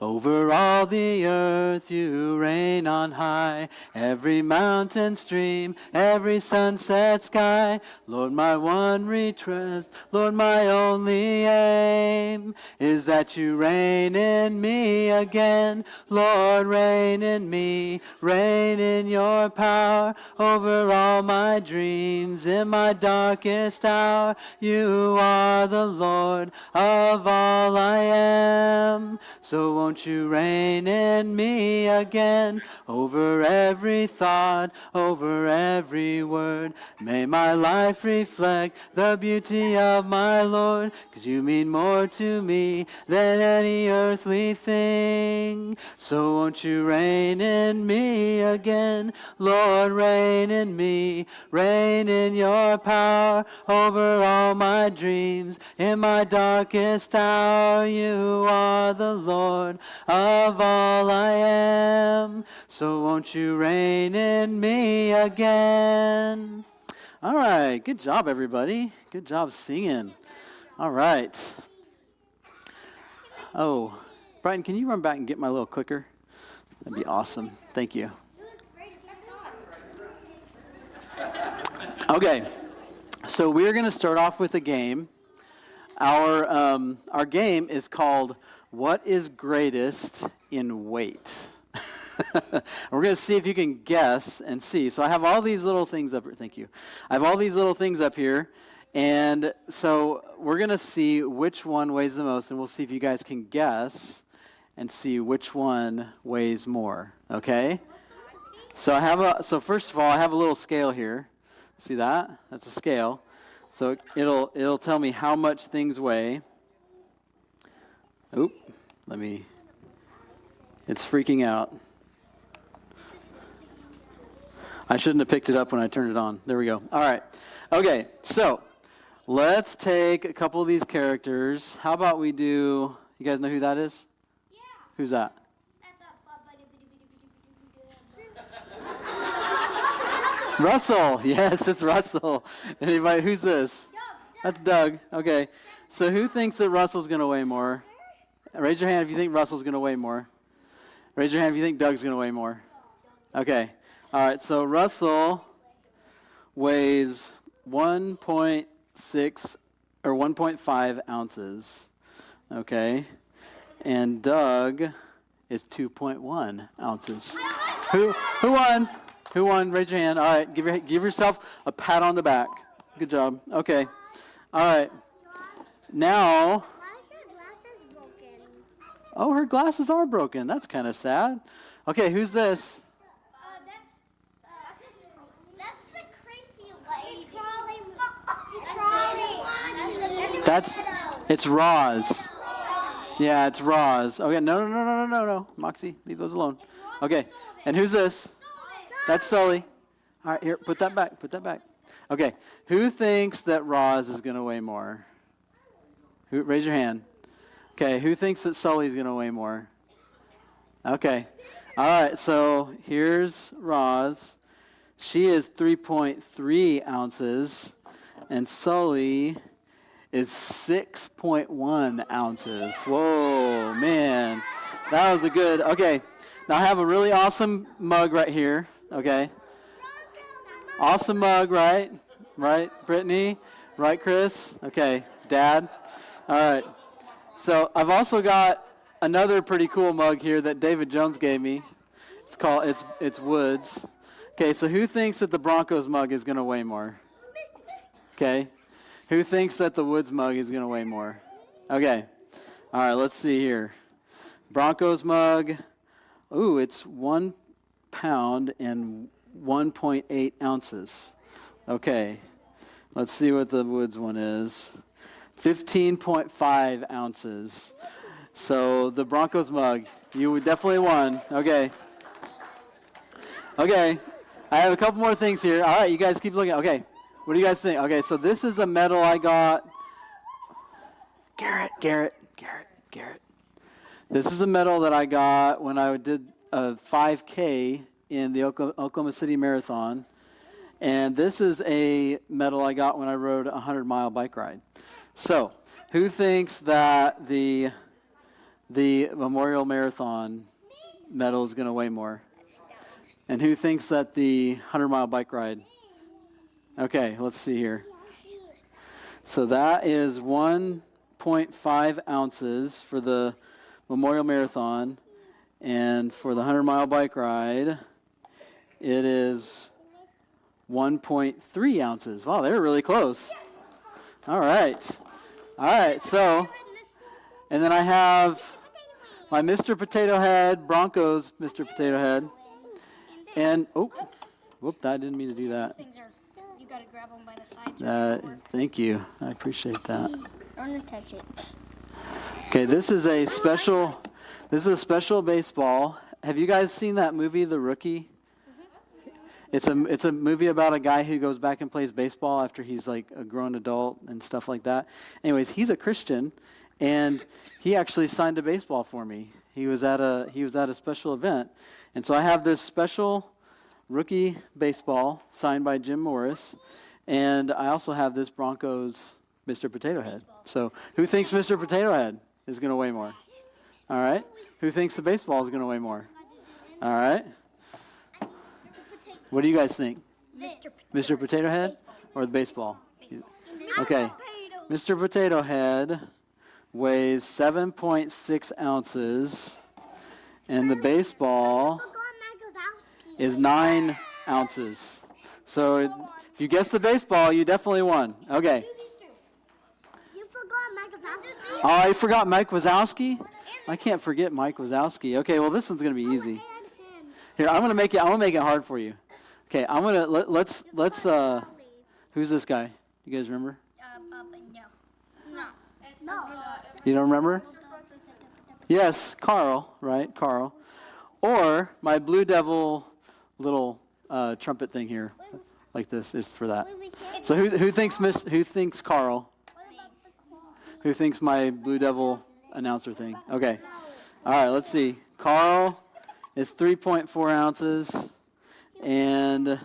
Over all the earth you reign on high, every mountain stream, every sunset sky. Lord, my one request, Lord, my only aim, is that you reign in me again. Lord, reign in me, reign in your power, over all my dreams, in my darkest hour. You are the Lord of all I am. So won't you reign in me again, over every thought, over every word. May my life reflect the beauty of my Lord, 'cause you mean more to me than any earthly thing. So won't you reign in me again, Lord, reign in me, reign in your power, over all my dreams, in my darkest hour. You are the Lord of all I am. So won't you reign in me again? All right, good job, everybody. Good job singing. All right. Oh, Brian, can you run back and get my little clicker? That'd be awesome. Thank you. Okay, so we're going to start off with a game. Our game is called What is Greatest in Weight? We're going to see if you can guess and see. So I have all these little things up here. Thank you. I have all these little things up here. And so we're going to see which one weighs the most, and we'll see if you guys can guess and see which one weighs more. Okay? So first of all, I have a little scale here. See that? That's a scale. So it'll tell me how much things weigh. Oop, it's freaking out. I shouldn't have picked it up when I turned it on. There we go. All right. Okay, so let's take a couple of these characters. How about we do, you guys know who that is? Yeah. Who's that? Russell. Yes, it's Russell. Anybody, who's this? That's Doug. Okay. So who thinks that Russell's going to weigh more? Raise your hand if you think Russell's going to weigh more. Raise your hand if you think Doug's going to weigh more. Okay. All right. So Russell weighs 1.6 or 1.5 ounces. Okay. And Doug is 2.1 ounces. Who won? Who won? Raise your hand. All right. Give yourself a pat on the back. Good job. Okay. All right. Now. Why is her glasses broken? Oh, her glasses are broken. That's kind of sad. Okay, who's this? That's the creepy lady. He's crawling. He's crawling. It's Roz. Yeah, it's Roz. Okay, no. Moxie, leave those alone. Okay, and who's this? That's Sully. All right, here, put that back. Okay, who thinks that Roz is going to weigh more? Raise your hand. Okay, who thinks that Sully's going to weigh more? Okay. All right, so here's Roz. She is 3.3 ounces, and Sully is 6.1 ounces. Whoa, man. That was a good, okay. Now I have a really awesome mug right here, okay? Awesome mug, right? Right, Brittany? Right, Chris? Okay, Dad? All right. So I've also got another pretty cool mug here that David Jones gave me. It's Woods. Okay, so who thinks that the Broncos mug is going to weigh more? Okay. Who thinks that the Woods mug is going to weigh more? Okay. All right, let's see here. Broncos mug. Ooh, it's 1 pound and 1.8 ounces. Okay. Let's see what the Woods one is. 15.5 ounces. So the Broncos mug, you definitely won. Okay. Okay. I have a couple more things here. All right, you guys keep looking. Okay. What do you guys think? Okay, so this is a medal I got. Garrett. This is a medal that I got when I did a 5K in the Oklahoma City Marathon. And this is a medal I got when I rode a 100-mile bike ride. So, who thinks that the the Memorial Marathon medal is going to weigh more? And who thinks that the 100-mile bike ride? Okay, let's see here. So that is 1.5 ounces for the Memorial Marathon. And for the 100-mile bike ride, it is 1.3 ounces. Wow, they were really close. All right. All right, so, and then I have my Mr. Potato Head, Broncos Mr. Potato Head. And, I didn't mean to do that. Things are, you got to grab them by the sides. Thank you. I appreciate that. I want to touch it. Okay, this is a special baseball. Have you guys seen that movie, The Rookie? It's a movie about a guy who goes back and plays baseball after he's like a grown adult and stuff like that. Anyways, he's a Christian, and he actually signed a baseball for me. He was at a special event, and so I have this special rookie baseball signed by Jim Morris, and I also have this Broncos Mr. Potato Head. So who thinks Mr. Potato Head is going to weigh more? All right. Who thinks the baseball is going to weigh more? All right. What do you guys think? Mr. Potato Head or the baseball? Okay. Mr. Potato Head weighs 7.6 ounces, and the baseball is 9 ounces. So if you guessed the baseball, you definitely won. Okay. You forgot Mike Wazowski. Oh, I forgot Mike Wazowski? I can't forget Mike Wazowski. Okay, well, this one's going to be easy. Here, I'm going to make it hard for you. Okay, I'm going to, let's who's this guy? You guys remember? No. You don't remember? Yes, Carl, right? Carl. Or my Blue Devil little trumpet thing here, like this, is for that. So who thinks Carl? Who thinks my Blue Devil announcer thing? Okay. All right, let's see. Carl is 3.4 ounces, and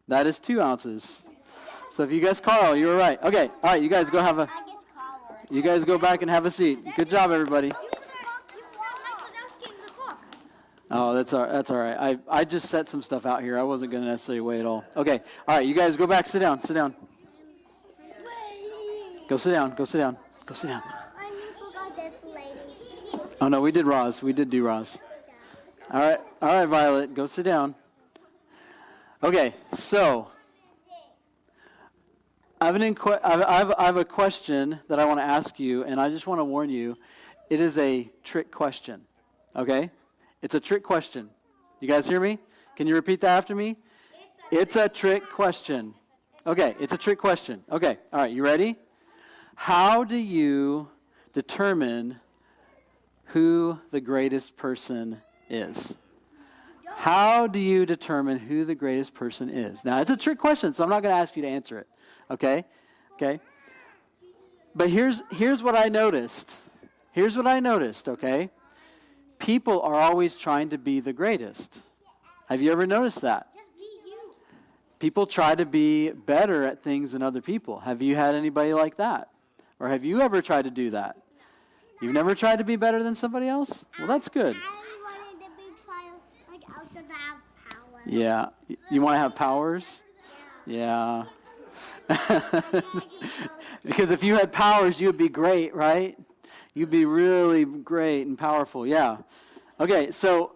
that is 2 ounces. So if you guessed Carl, you were right. Okay. All right, you guys go back and have a seat. Good job, everybody. Oh, that's all right. I just set some stuff out here. I wasn't going to necessarily weigh it all. Okay. All right, you guys go back. Sit down. Go sit down. Oh, no, we did Roz. We did do Roz. All right, Violet, go sit down. Okay, so I have a question that I want to ask you, and I just want to warn you, it is a trick question, okay? It's a trick question. You guys hear me? Can you repeat that after me? It's a trick question. Okay, it's a trick question. Okay, all right, you ready? How do you determine who the greatest person is? How do you determine who the greatest person is? Now, it's a trick question, so I'm not going to ask you to answer it. Okay? But here's what I noticed. Okay? People are always trying to be the greatest. Have you ever noticed that? People try to be better at things than other people. Have you had anybody like that? Or have you ever tried to do that? You've never tried to be better than somebody else? Well, that's good. I wanted to be like Elsa to have power. Yeah. You want to have powers? Yeah. Because if you had powers, you would be great, right? You'd be really great and powerful. Yeah. Okay, so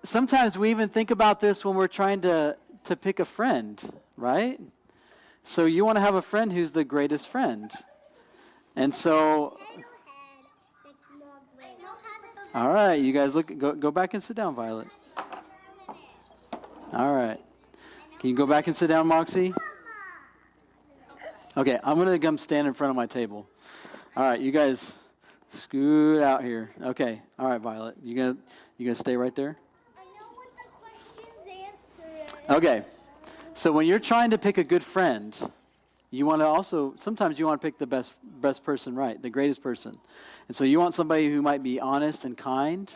sometimes we even think about this when we're trying to pick a friend, right? So you want to have a friend who's the greatest friend. And so, all right, you guys go back and sit down, Violet. All right. Can you go back and sit down, Moxie? Okay, I'm going to come stand in front of my table. All right, you guys scoot out here. Okay, all right, Violet. You gonna stay right there? I know what the question's answer is. Okay, so when you're trying to pick a good friend, sometimes you want to pick the best person, right? The greatest person. And so you want somebody who might be honest and kind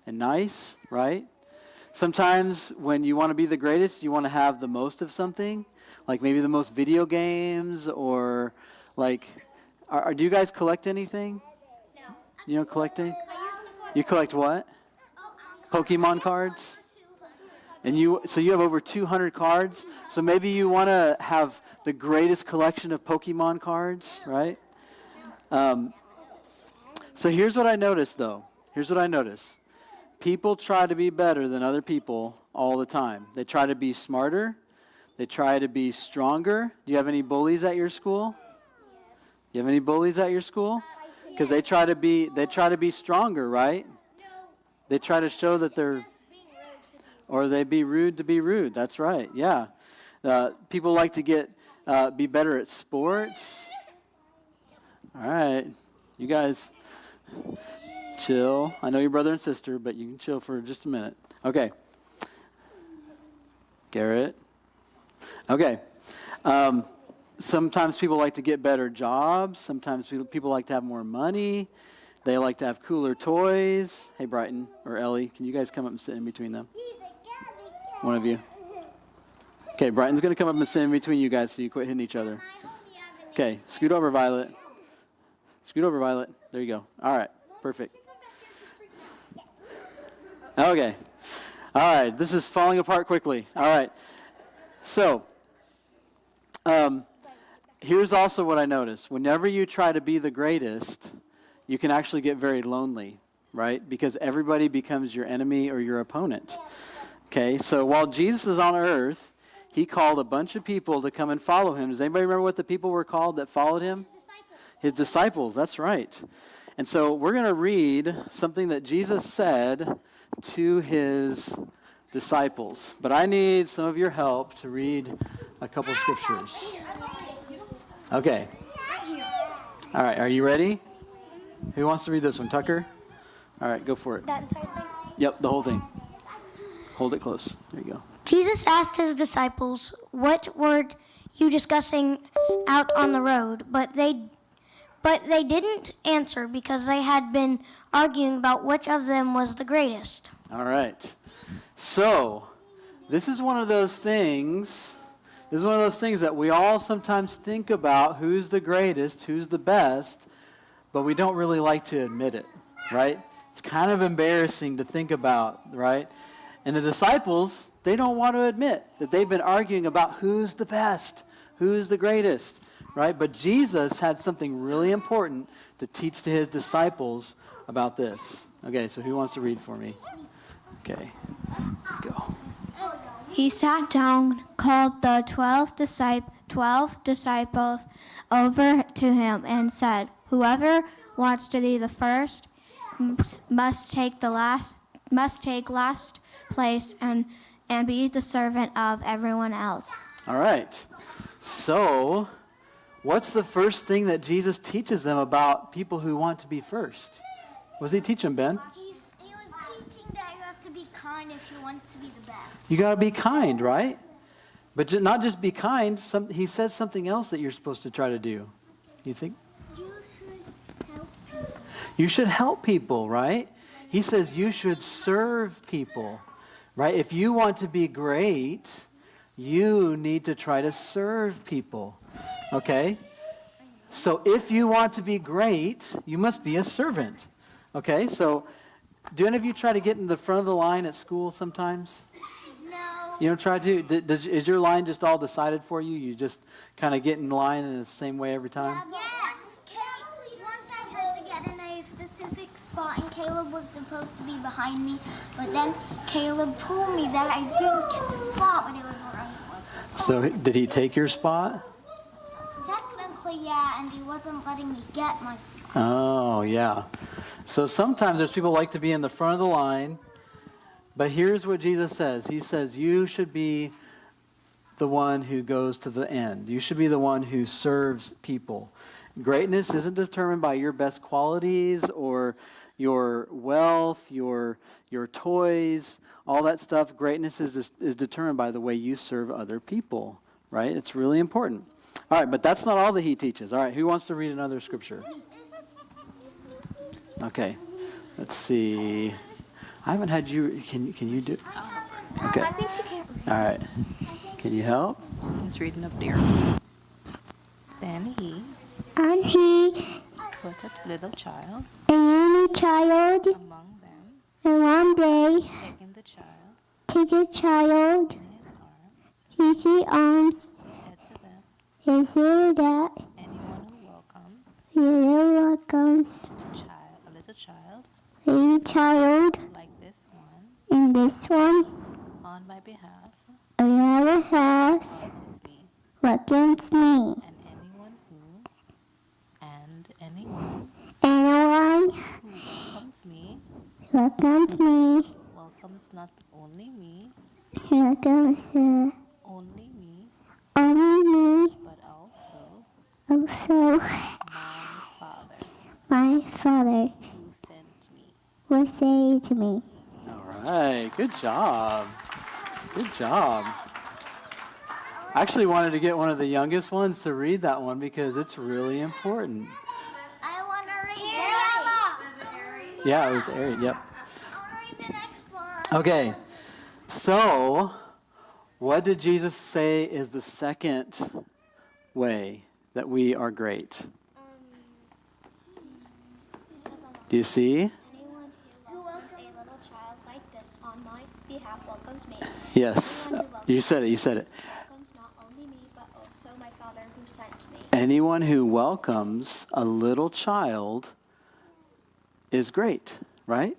and nice, right? Sometimes when you want to be the greatest, you want to have the most of something, like maybe the most video games, or like, do you guys collect anything? No. You don't collect anything? I used to You collect what? Pokemon cards? And so you have over 200 cards. So maybe you want to have the greatest collection of Pokemon cards, right? So here's what I noticed, though. Here's what I noticed. People try to be better than other people all the time. They try to be smarter. They try to be stronger. Do you have any bullies at your school? You have any bullies at your school? Because they try to be stronger, right? They try to show that they're, or they be rude to be rude. That's right. Yeah. People like to be better at sports. All right, you guys, chill. I know your brother and sister, but you can chill for just a minute. Okay. Garrett. Okay. Sometimes people like to get better jobs. Sometimes people like to have more money. They like to have cooler toys. Hey, Brighton or Ellie, can you guys come up and sit in between them? One of you. Okay, Brighton's going to come up and sit in between you guys so you quit hitting each other. Okay, scoot over, Violet. Scoot over, Violet. There you go. All right, perfect. Okay. All right, this is falling apart quickly. All right. So, here's also what I noticed. Whenever you try to be the greatest, you can actually get very lonely, right? Because everybody becomes your enemy or your opponent. Okay, so while Jesus is on earth, he called a bunch of people to come and follow him. Does anybody remember what the people were called that followed him? His disciples, that's right. And so we're going to read something that Jesus said to his disciples. But I need some of your help to read a couple scriptures. Okay. All right, are you ready? Who wants to read this one? Tucker? All right, go for it. That entire thing? Yep, the whole thing. Hold it close. There you go. Jesus asked his disciples, "What were you discussing out on the road?" But they didn't answer because they had been arguing about which of them was the greatest. All right. So, this is one of those things that we all sometimes think about, who's the greatest, who's the best, but we don't really like to admit it, right? It's kind of embarrassing to think about, right? And the disciples, they don't want to admit that they've been arguing about who's the best, who's the greatest, right? But Jesus had something really important to teach to his disciples about this. Okay, so who wants to read for me? Okay, go. He sat down, called the 12 disciples over to him, and said, "Whoever wants to be the first must take last place and be the servant of everyone else." All right. So, what's the first thing that Jesus teaches them about people who want to be first? What does he teach them, Ben? He was teaching that you have to be kind if you want to be the best. You got to be kind, right? But not just be kind. He says something else that you're supposed to try to do. You think? You should help people, right? He says you should serve people, right? If you want to be great, you need to try to serve people, okay? So if you want to be great, you must be a servant, okay? So do any of you try to get in the front of the line at school sometimes? No. You don't try to? Is your line just all decided for you? You just kind of get in line in the same way every time? Once I had to get in a specific spot, and Caleb was supposed to be behind me, but then Caleb told me that I didn't get the spot, but it was where I was supposed. So did he take your spot? Technically, yeah, and he wasn't letting me get my spot. Oh, yeah. So sometimes there's people who like to be in the front of the line, but here's what Jesus says. He says you should be the one who goes to the end. You should be the one who serves people. Greatness isn't determined by your best qualities or your wealth, your toys, all that stuff. Greatness is determined by the way you serve other people, right? It's really important. All right, but that's not all that he teaches. All right, who wants to read another scripture? Okay, let's see. I haven't had you. Can you do? Okay. I think she can't read. All right. Can you help? He's reading up there. Then he And he, put a little child a little child, among day, taking the child take a child, in his arms, his arms, he said to them, and say that anyone who welcomes you welcomes a little child a child like this one in this one, on my behalf another house welcomes me, welcomes me. and anyone Anyone who welcomes me welcomes me, welcomes not only me, welcomes only me, only me, but also also my Father my Father who sent me. will say to me. All right, good job. Good job. I actually wanted to get one of the youngest ones to read that one because it's really important. I want to read it. Yeah, it was Ari. Yep. I want to read the next one. Okay, so what did Jesus say is the second way that we are great? Do you see? Anyone who welcomes a little child like this on my behalf welcomes me. Yes, you said it. You said it. Welcomes not only me, but also my Father who sent me. Anyone who welcomes a little child is great, right?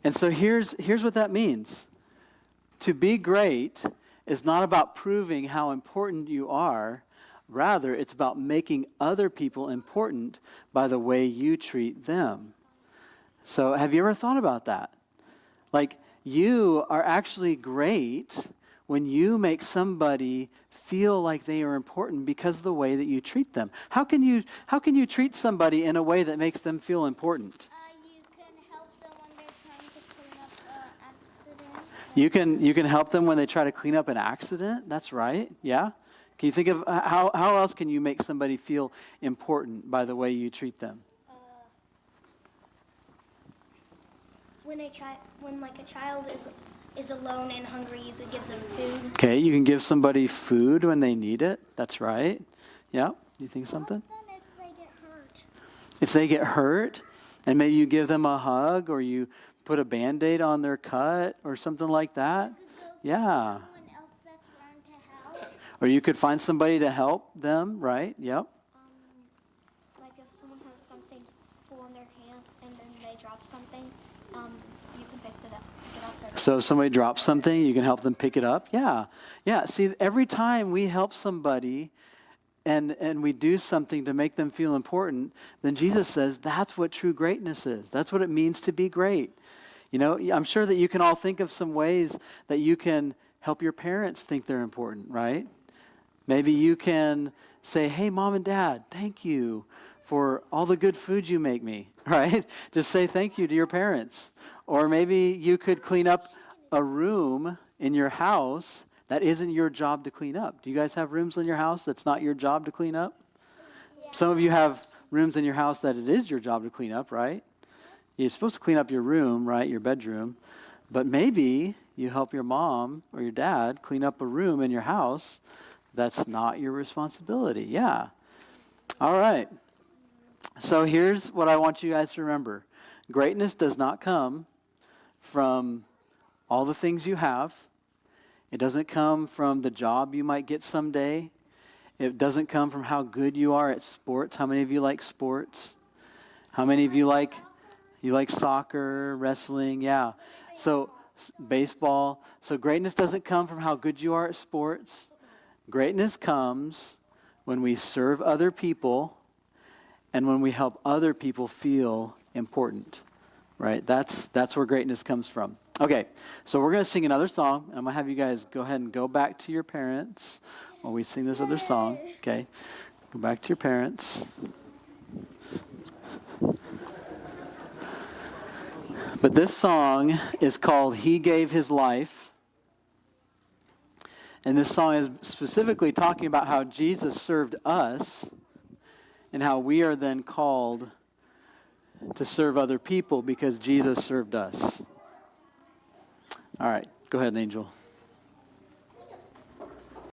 And so here's what that means. To be great is not about proving how important you are. Rather, it's about making other people important by the way you treat them. So have you ever thought about that? Like, you are actually great when you make somebody feel like they are important because of the way that you treat them. How can you treat somebody in a way that makes them feel important? You can help them when they're trying to clean up an accident. You can help them when they try to clean up an accident. That's right. Yeah. Can you think of how else can you make somebody feel important by the way you treat them? When a child is alone and hungry, you could give them food. Okay, you can give somebody food when they need it. That's right. Yeah. You think something? Help them if they get hurt. If they get hurt, and maybe you give them a hug or you put a Band-Aid on their cut or something like that. Yeah. Someone else that's around to help. Or you could find somebody to help them, right? Yep. Like if someone has something full in their hand and then they drop something, you can pick it up. So if somebody drops something, you can help them pick it up. Yeah. Yeah. See, every time we help somebody and we do something to make them feel important, then Jesus says that's what true greatness is. That's what it means to be great. You know, I'm sure that you can all think of some ways that you can help your parents think they're important, right? Maybe you can say, hey, Mom and Dad, thank you for all the good food you make me, right? Just say thank you to your parents. Or maybe you could clean up a room in your house that isn't your job to clean up. Do you guys have rooms in your house that's not your job to clean up? Yeah. Some of you have rooms in your house that it is your job to clean up, right? You're supposed to clean up your room, right, your bedroom. But maybe you help your mom or your dad clean up a room in your house that's not your responsibility. Yeah. All right. So here's what I want you guys to remember. Greatness does not come from all the things you have. It doesn't come from the job you might get someday. It doesn't come from how good you are at sports. How many of you like sports? How many of you like soccer, wrestling? Yeah. So baseball. So greatness doesn't come from how good you are at sports. Greatness comes when we serve other people and when we help other people feel important, right? That's where greatness comes from. Okay, so we're going to sing another song. I'm going to have you guys go ahead and go back to your parents while we sing this other song, okay? Go back to your parents. But this song is called He Gave His Life. And this song is specifically talking about how Jesus served us and how we are then called to serve other people because Jesus served us. All right, go ahead, Angel.